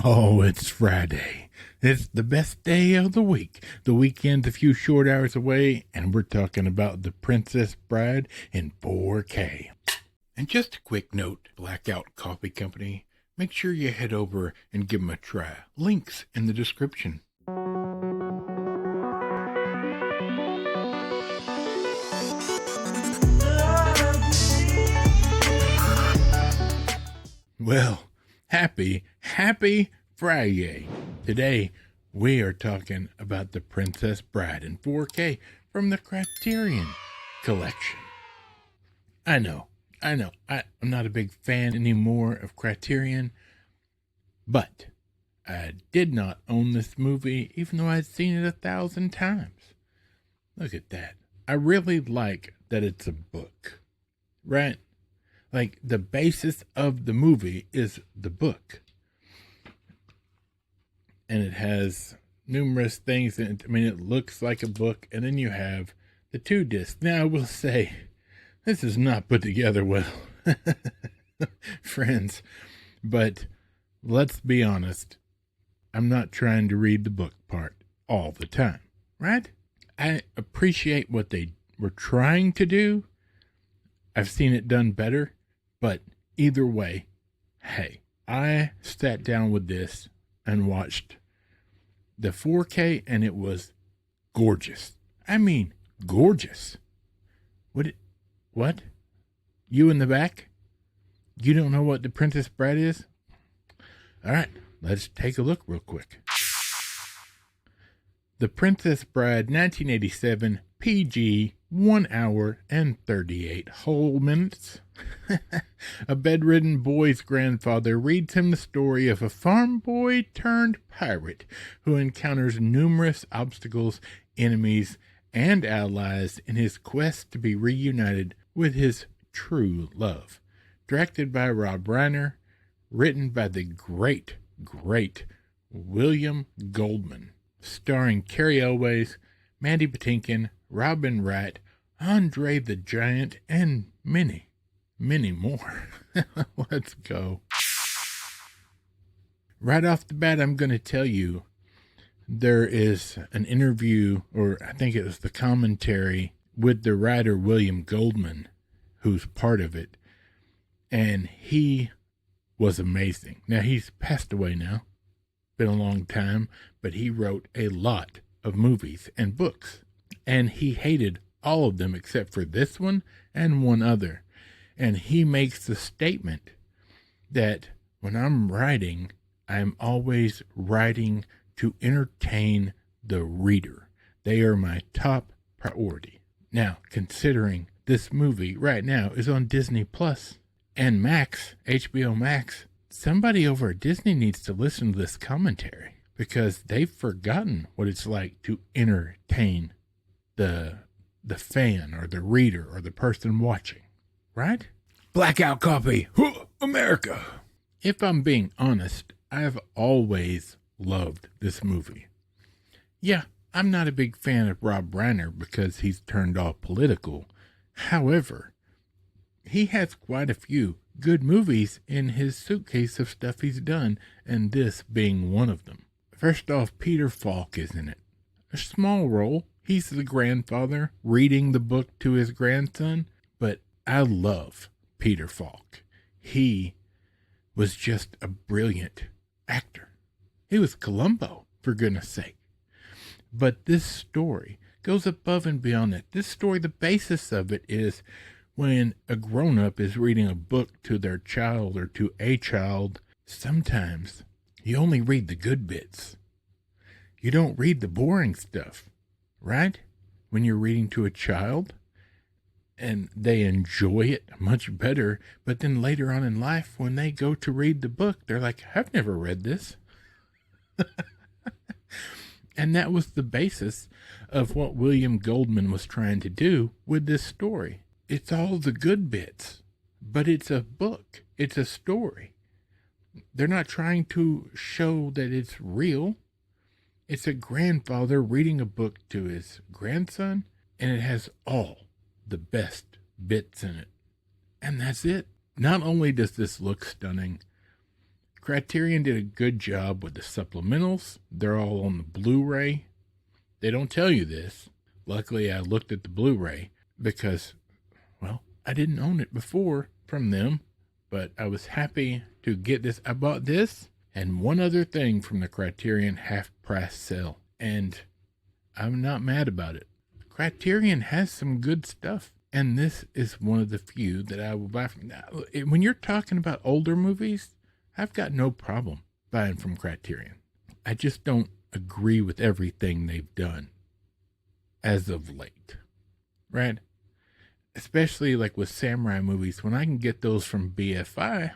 Oh, it's Friday. It's the best day of the week. The weekend's a few short hours away, and we're talking about The Princess Bride in 4K. And just a quick note, Blackout Coffee Company, make sure you head over and give them a try. Links in the description. Well, happy Friday. Today, we are talking about The Princess Bride in 4K from the Criterion Collection. I know, I'm not a big fan anymore of Criterion, but I did not own this movie, even though I'd seen it 1,000 times. Look at that. I really like that it's a book, right? Like, the basis of the movie is the book. And it has numerous things in it. I mean, it looks like a book. And then you have the 2 discs. Now, I will say, this is not put together well, friends. But let's be honest. I'm not trying to read the book part all the time, right? I appreciate what they were trying to do. I've seen it done better. But either way, hey, I sat down with this and watched the 4K, and it was gorgeous. I mean, gorgeous. What? You in the back? You don't know what The Princess Bride is? All right, let's take a look real quick. The Princess Bride, 1987, PG, 1 hour and 38 whole minutes. A bedridden boy's grandfather reads him the story of a farm boy turned pirate who encounters numerous obstacles, enemies, and allies in his quest to be reunited with his true love. Directed by Rob Reiner, written by the great William Goldman, starring Carrie Elways, Mandy Patinkin, Robin Wright, Andre the Giant, and many more. Let's go. Right off the bat, I'm going to tell you there is an interview, or I think it was the commentary, with the writer William Goldman, who's part of it, and he was amazing. Now, he's passed away now. Been a long time, but he wrote a lot of movies and books, and he hated all of them except for this one and one other. And he makes the statement that when I'm writing, I'm always writing to entertain the reader. They are my top priority. Now, considering this movie right now is on Disney Plus and Max, HBO Max, somebody over at Disney needs to listen to this commentary because they've forgotten what it's like to entertain the fan or the reader or the person watching. Right? Blackout copy. America. If I'm being honest, I've always loved this movie. Yeah, I'm not a big fan of Rob Reiner because he's turned all political. However, he has quite a few good movies in his suitcase of stuff he's done, and this being one of them. First off, Peter Falk is in it. A small role. He's the grandfather reading the book to his grandson, but I love Peter Falk. He was just a brilliant actor. He was Columbo, for goodness sake. But this story goes above and beyond that. This story, the basis of it is when a grown-up is reading a book to their child or to a child, sometimes you only read the good bits. You don't read the boring stuff, right? When you're reading to a child, and they enjoy it much better. But then later on in life, when they go to read the book, they're like, I've never read this. And that was the basis of what William Goldman was trying to do with this story. It's all the good bits, but it's a book. It's a story. They're not trying to show that it's real. It's a grandfather reading a book to his grandson, and it has all the best bits in it. And that's it. Not only does this look stunning, Criterion did a good job with the supplementals. They're all on the Blu-ray. They don't tell you this. Luckily, I looked at the Blu-ray because, well, I didn't own it before from them, but I was happy to get this. I bought this and one other thing from the Criterion half-price sale, and I'm not mad about it. Criterion has some good stuff, and this is one of the few that I will buy from. Now, when you're talking about older movies, I've got no problem buying from Criterion. I just don't agree with everything they've done as of late, right? Especially like with samurai movies, when I can get those from BFI,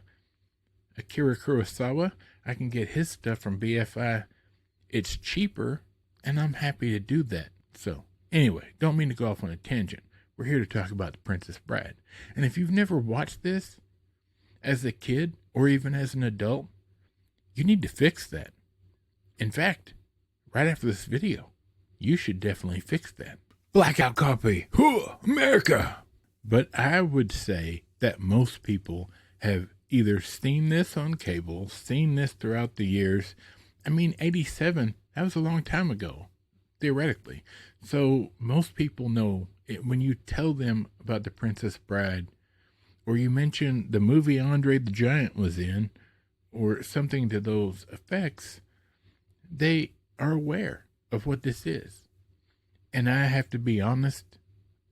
Akira Kurosawa, I can get his stuff from BFI. It's cheaper, and I'm happy to do that. So anyway, don't mean to go off on a tangent. We're here to talk about The Princess Bride. And if you've never watched this as a kid or even as an adult, you need to fix that. In fact, right after this video, you should definitely fix that. Blackout copy. America. But I would say that most people have either seen this on cable, seen this throughout the years. I mean, 87, that was a long time ago, theoretically. So most people know it. When you tell them about The Princess Bride, or you mention the movie Andre the Giant was in, or something to those effects, they are aware of what this is. And I have to be honest,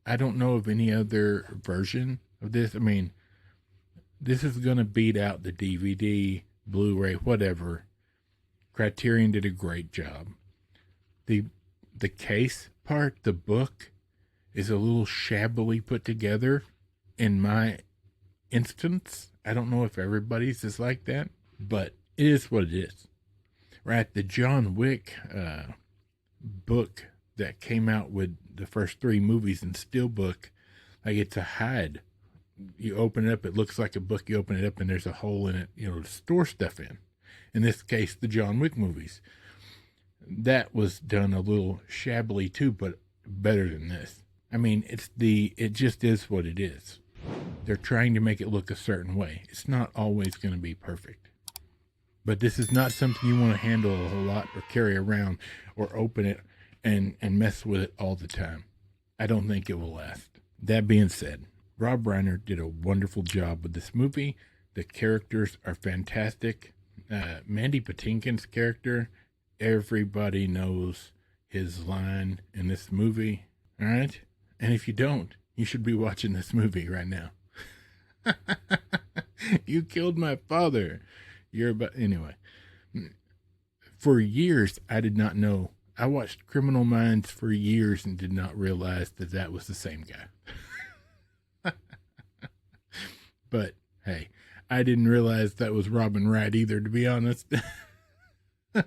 I don't know of any other version of this. I mean, this is going to beat out the DVD, Blu-ray, whatever. Criterion did a great job. The case part, the book, is a little shabbily put together in my instance. I don't know if everybody's is like that, but it is what it is. Right? The John Wick book that came out with the first 3 movies in Steelbook, like it's a hide. You open it up, it looks like a book. You open it up, and there's a hole in it, to store stuff in. In this case, the John Wick movies. That was done a little shabbily too, but better than this. I mean, it just is what it is. They're trying to make it look a certain way. It's not always going to be perfect. But this is not something you want to handle a whole lot or carry around or open it and mess with it all the time. I don't think it will last. That being said, Rob Reiner did a wonderful job with this movie. The characters are fantastic. Mandy Patinkin's character, everybody knows his line in this movie. All right? And if you don't, you should be watching this movie right now. You killed my father. Anyway. For years, I did not know. I watched Criminal Minds for years and did not realize that was the same guy. But, hey, I didn't realize that was Robin Wright either, to be honest. I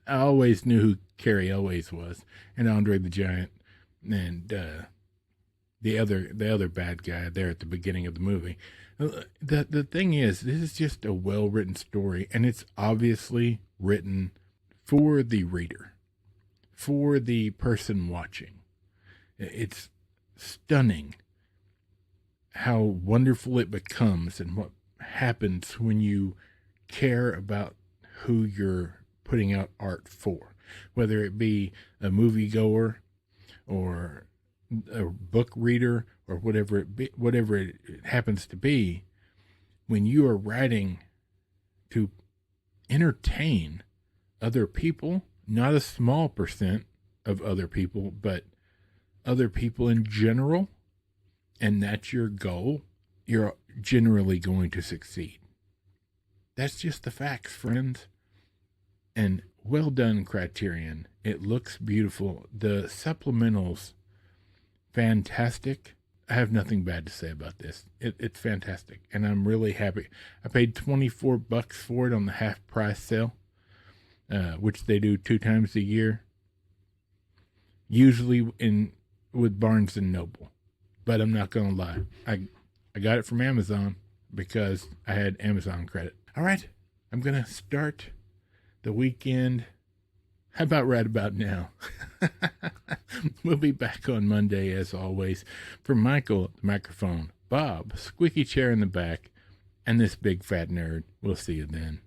always knew who Carrie Elways was, and Andre the Giant, and the other bad guy there at the beginning of the movie. The thing is, this is just a well-written story, and it's obviously written for the reader, for the person watching. It's stunning how wonderful it becomes and what happens when you care about who you're putting out art for, whether it be a moviegoer or a book reader or whatever it happens to be. When you are writing to entertain other people, not a small percent of other people, but other people in general, and that's your goal, you're generally going to succeed. That's just the facts, friends. And well done, Criterion. It looks beautiful. The supplementals, fantastic. I have nothing bad to say about this. It's fantastic, and I'm really happy. I paid $24 for it on the half price sale, which they do 2 times a year, usually with Barnes and Noble. But I'm not gonna lie, I got it from Amazon because I had Amazon credit. All right, I'm gonna start the weekend. How about right about now? We'll be back on Monday, as always. For Michael, the microphone, Bob, squeaky chair in the back, and this big fat nerd. We'll see you then.